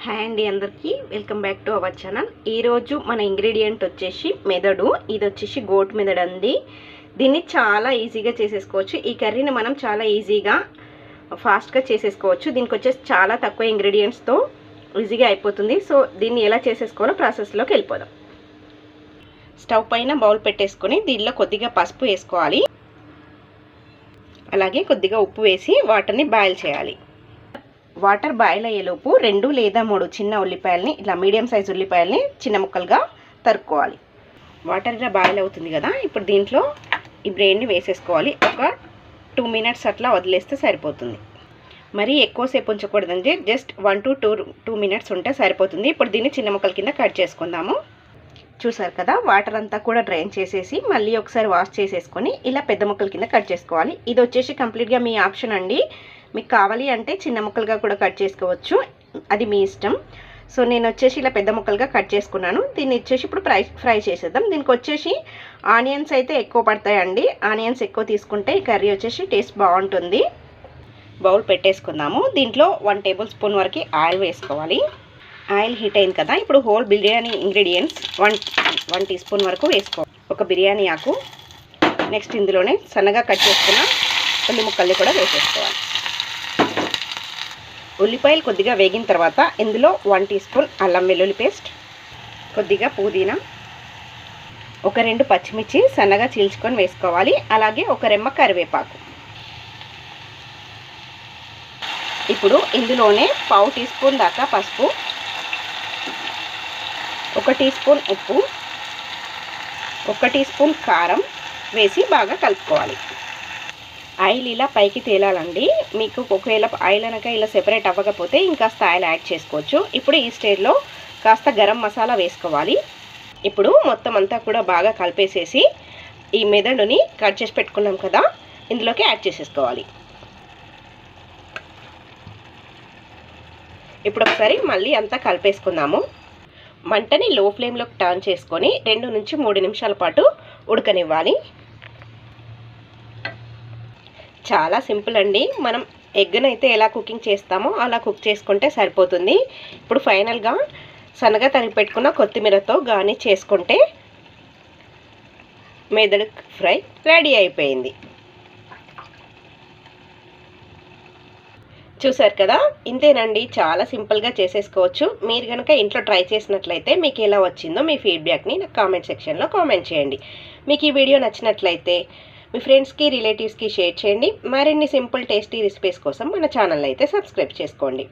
Hi అండి, అందరికీ welcome back to our channel. ఈరోజు మన ఇంగ్రీడియంట్ వచ్చేసి మెదడు. ఇది వచ్చేసి గోట్ మెదడు అండి. దీన్ని చాలా ఈజీగా చేసేసుకోవచ్చు. ఈ కర్రీని మనం చాలా ఈజీగా ఫాస్ట్గా చేసేసుకోవచ్చు. దీనికి వచ్చేసి చాలా తక్కువ ఇంగ్రీడియంట్స్తో ఈజీగా అయిపోతుంది. సో దీన్ని ఎలా చేసేసుకోవాలో ప్రాసెస్లోకి వెళ్ళిపోదాం. స్టవ్ పైన బౌల్ పెట్టేసుకొని దీనిలో కొద్దిగా పసుపు వేసుకోవాలి. అలాగే కొద్దిగా ఉప్పు వేసి వాటర్ని బాయిల్ చేయాలి. వాటర్ బాయిల్ అయ్యేలోపు 2 లేదా 3 చిన్న ఉల్లిపాయలని, ఇలా మీడియం సైజ్ ఉల్లిపాయలని చిన్న ముక్కలుగా తరుక్కోవాలి. వాటర్ ఇలా బాయిల్ అవుతుంది కదా, ఇప్పుడు దీంట్లో ఈ బ్రెయిన్ని వేసేసుకోవాలి. ఒక 2 మినిట్స్ అట్లా వదిలేస్తే సరిపోతుంది. మరీ ఎక్కువసేపు ఉంచకూడదండి, జస్ట్ 1 to 2 మినిట్స్ ఉంటే సరిపోతుంది. ఇప్పుడు దీన్ని చిన్న ముక్కల కింద కట్ చేసుకుందాము. చూసారు కదా, వాటర్ అంతా కూడా డ్రైన్ చేసేసి మళ్ళీ ఒకసారి వాష్ చేసేసుకొని ఇలా పెద్ద ముక్కల కింద కట్ చేసుకోవాలి. ఇది వచ్చేసి కంప్లీట్గా మీ ఆప్షన్ అండి. మీకు కావాలి అంటే చిన్న ముక్కలుగా కూడా కట్ చేసుకోవచ్చు, అది మీ ఇష్టం. సో నేను వచ్చేసి ఇలా పెద్ద ముక్కలుగా కట్ చేసుకున్నాను. దీన్ని వచ్చేసి ఇప్పుడు ఫ్రై చేసేద్దాం. దీనికి వచ్చేసి ఆనియన్స్ అయితే ఎక్కువ పడతాయండి. ఆనియన్స్ ఎక్కువ తీసుకుంటే ఈ కర్రీ వచ్చేసి టేస్ట్ బాగుంటుంది. బౌల్ పెట్టేసుకుందాము. దీంట్లో 1 టేబుల్ స్పూన్ వరకు ఆయిల్ వేసుకోవాలి. ఆయిల్ హీట్ అయింది కదా, ఇప్పుడు whole biryani ingredients 1 teaspoon వరకు వేసుకోవాలి. ఒక బిర్యానీ ఆకు, నెక్స్ట్ ఇందులోనే సన్నగా కట్ చేసుకున్న ఉల్లి ముక్కల్ని కూడా వేసేసుకోవాలి. ఉల్లిపాయలు కొద్దిగా వేగిన తర్వాత ఇందులో 1 టీ స్పూన్ అల్లం వెల్లుల్లి పేస్ట్, కొద్దిగా పుదీనా, ఒక 2 పచ్చిమిర్చి సన్నగా చీల్చుకొని వేసుకోవాలి. అలాగే ఒక రెమ్మ కరివేపాకు. ఇప్పుడు ఇందులోనే 1/2 టీ స్పూన్ దాకా పసుపు, 1 టీ స్పూన్ ఉప్పు, 1 టీ స్పూన్ కారం వేసి బాగా కలుపుకోవాలి. ఆయిల్ ఇలా పైకి తేలాలండి. మీకు ఒకవేళ ఆయిల్ అనక ఇలా సెపరేట్ అవ్వకపోతే ఇంకాస్త ఆయిల్ యాడ్ చేసుకోవచ్చు. ఇప్పుడు ఈ స్టేజ్లో కాస్త గరం మసాలా వేసుకోవాలి. ఇప్పుడు మొత్తం అంతా కూడా బాగా కలిపేసేసి ఈ మెదడుని కట్ చేసి పెట్టుకున్నాం కదా, ఇందులోకి యాడ్ చేసేసుకోవాలి. ఇప్పుడు ఒకసారి మళ్ళీ అంతా కలిపేసుకుందాము. మంటని లో ఫ్లేమ్లోకి టర్న్ చేసుకొని 2 నుంచి 3 నిమిషాల పాటు ఉడకనివ్వాలి. చాలా సింపుల్ అండి. మనం ఎగ్గునైతే ఎలా కుకింగ్ చేస్తామో అలా కుక్ చేసుకుంటే సరిపోతుంది. ఇప్పుడు ఫైనల్గా సన్నగా తరిగి పెట్టుకున్న కొత్తిమీరతో గార్నిష్ చేసుకుంటే మెదడు ఫ్రై రెడీ అయిపోయింది. చూసారు కదా, ఇంతేనండి. చాలా సింపుల్గా చేసేసుకోవచ్చు. మీరు కనుక ఇంట్లో ట్రై చేసినట్లయితే మీకు ఎలా వచ్చిందో మీ ఫీడ్బ్యాక్ని నాకు కామెంట్ సెక్షన్లో కామెంట్ చేయండి. మీకు ఈ వీడియో నచ్చినట్లయితే మీ ఫ్రెండ్స్కి, రిలేటివ్స్కి షేర్ చేయండి. మరిన్ని సింపుల్ టేస్టీ రెసిపీస్ కోసం మన ఛానల్ అయితే సబ్స్క్రైబ్ చేసుకోండి.